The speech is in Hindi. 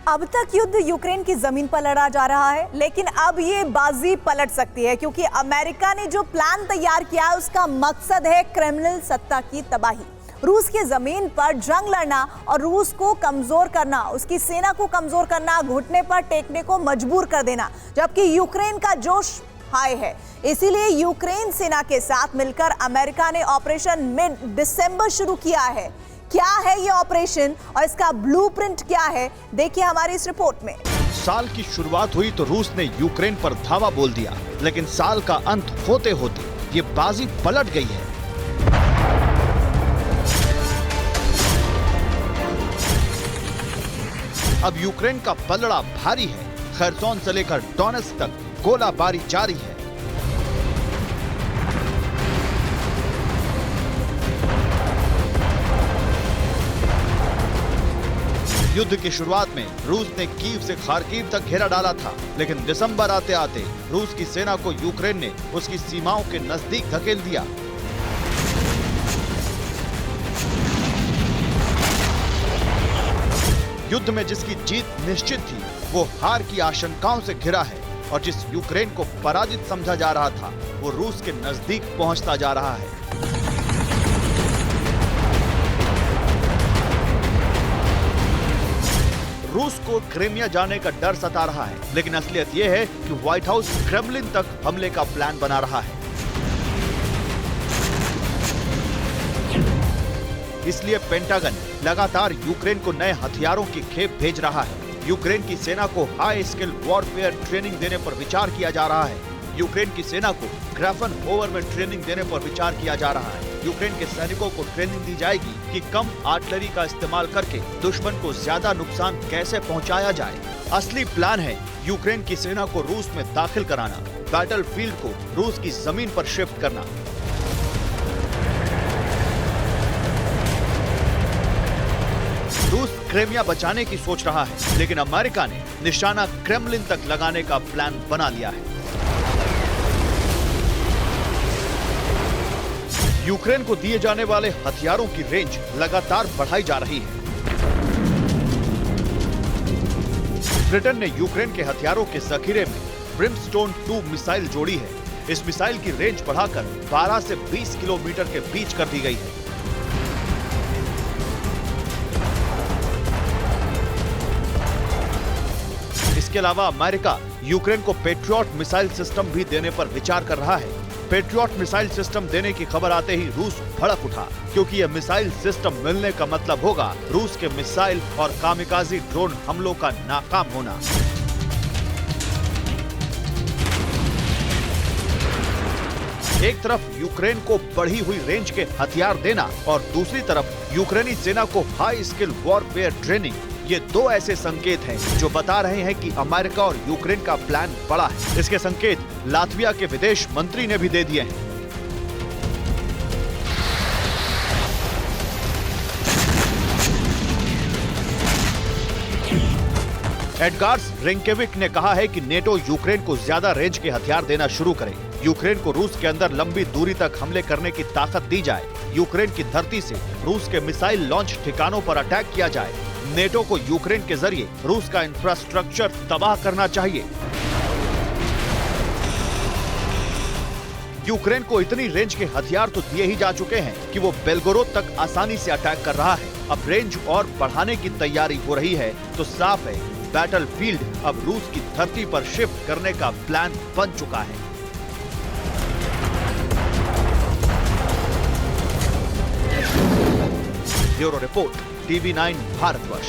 अब तक युद्ध यूक्रेन की जमीन पर लड़ा जा रहा है, लेकिन अब ये बाजी पलट सकती है क्योंकि अमेरिका ने जो प्लान तैयार किया है उसका मकसद है क्रेमलिन सत्ता की तबाही। रूस की जमीन पर जंग लड़ना और रूस को कमजोर करना, उसकी सेना को कमजोर करना, घुटने पर टेकने को मजबूर कर देना, जबकि यूक्रेन का जोश हाई है। इसीलिए यूक्रेन सेना के साथ मिलकर अमेरिका ने ऑपरेशन मिड दिसंबर शुरू किया है। क्या है ये ऑपरेशन और इसका ब्लूप्रिंट क्या है, देखिए हमारी इस रिपोर्ट में। साल की शुरुआत हुई तो रूस ने यूक्रेन पर धावा बोल दिया, लेकिन साल का अंत होते होते ये बाजी पलट गई है। अब यूक्रेन का पलड़ा भारी है। खरसोन से लेकर डोनेत्स्क तक गोलाबारी जारी है। युद्ध की शुरुआत में रूस ने कीव से खार्किव तक घेरा डाला था, लेकिन दिसंबर आते आते रूस की सेना को यूक्रेन ने उसकी सीमाओं के नजदीक धकेल दिया। युद्ध में जिसकी जीत निश्चित थी वो हार की आशंकाओं से घिरा है, और जिस यूक्रेन को पराजित समझा जा रहा था वो रूस के नजदीक पहुंचता जा रहा है। रूस को क्रीमिया जाने का डर सता रहा है, लेकिन असलियत यह है कि व्हाइट हाउस क्रेमलिन तक हमले का प्लान बना रहा है। इसलिए पेंटागन लगातार यूक्रेन को नए हथियारों की खेप भेज रहा है। यूक्रेन की सेना को हाई स्किल वॉरफेयर ट्रेनिंग देने पर विचार किया जा रहा है। यूक्रेन की सेना को ग्राफन होवर में ट्रेनिंग देने पर विचार किया जा रहा है। यूक्रेन के सैनिकों को ट्रेनिंग दी जाएगी कि कम आर्टिलरी का इस्तेमाल करके दुश्मन को ज्यादा नुकसान कैसे पहुंचाया जाए। असली प्लान है यूक्रेन की सेना को रूस में दाखिल कराना, बैटलफील्ड को रूस की जमीन पर शिफ्ट करना। रूस क्रीमिया बचाने की सोच रहा है, लेकिन अमेरिका ने निशाना क्रेमलिन तक लगाने का प्लान बना लिया है। यूक्रेन को दिए जाने वाले हथियारों की रेंज लगातार बढ़ाई जा रही है। ब्रिटेन ने यूक्रेन के हथियारों के जखीरे में ब्रिमस्टोन 2 मिसाइल जोड़ी है। इस मिसाइल की रेंज बढ़ाकर 12 से 20 किलोमीटर के बीच कर दी गई है। इसके अलावा अमेरिका यूक्रेन को पेट्रियट मिसाइल सिस्टम भी देने पर विचार कर रहा है। पेट्रियट मिसाइल सिस्टम देने की खबर आते ही रूस भड़क उठा, क्योंकि यह मिसाइल सिस्टम मिलने का मतलब होगा रूस के मिसाइल और कामिकाजी ड्रोन हमलों का नाकाम होना। एक तरफ यूक्रेन को बढ़ी हुई रेंज के हथियार देना और दूसरी तरफ यूक्रेनी सेना को हाई स्किल वॉरफेयर ट्रेनिंग, ये दो ऐसे संकेत हैं जो बता रहे हैं कि अमेरिका और यूक्रेन का प्लान बड़ा है। इसके संकेत लातविया के विदेश मंत्री ने भी दे दिए हैं। एडगार्स रिंकेविक ने कहा है कि नेटो यूक्रेन को ज्यादा रेंज के हथियार देना शुरू करे। यूक्रेन को रूस के अंदर लंबी दूरी तक हमले करने की ताकत दी जाए। यूक्रेन की धरती से रूस के मिसाइल लॉन्च ठिकानों पर अटैक किया जाए। नेटो को यूक्रेन के जरिए रूस का इंफ्रास्ट्रक्चर तबाह करना चाहिए। यूक्रेन को इतनी रेंज के हथियार तो दिए ही जा चुके हैं कि वो बेलगोरोद तक आसानी से अटैक कर रहा है। अब रेंज और बढ़ाने की तैयारी हो रही है, तो साफ है बैटलफील्ड अब रूस की धरती पर शिफ्ट करने का प्लान बन चुका है। Bureau report, TV9 Bharatvarsh.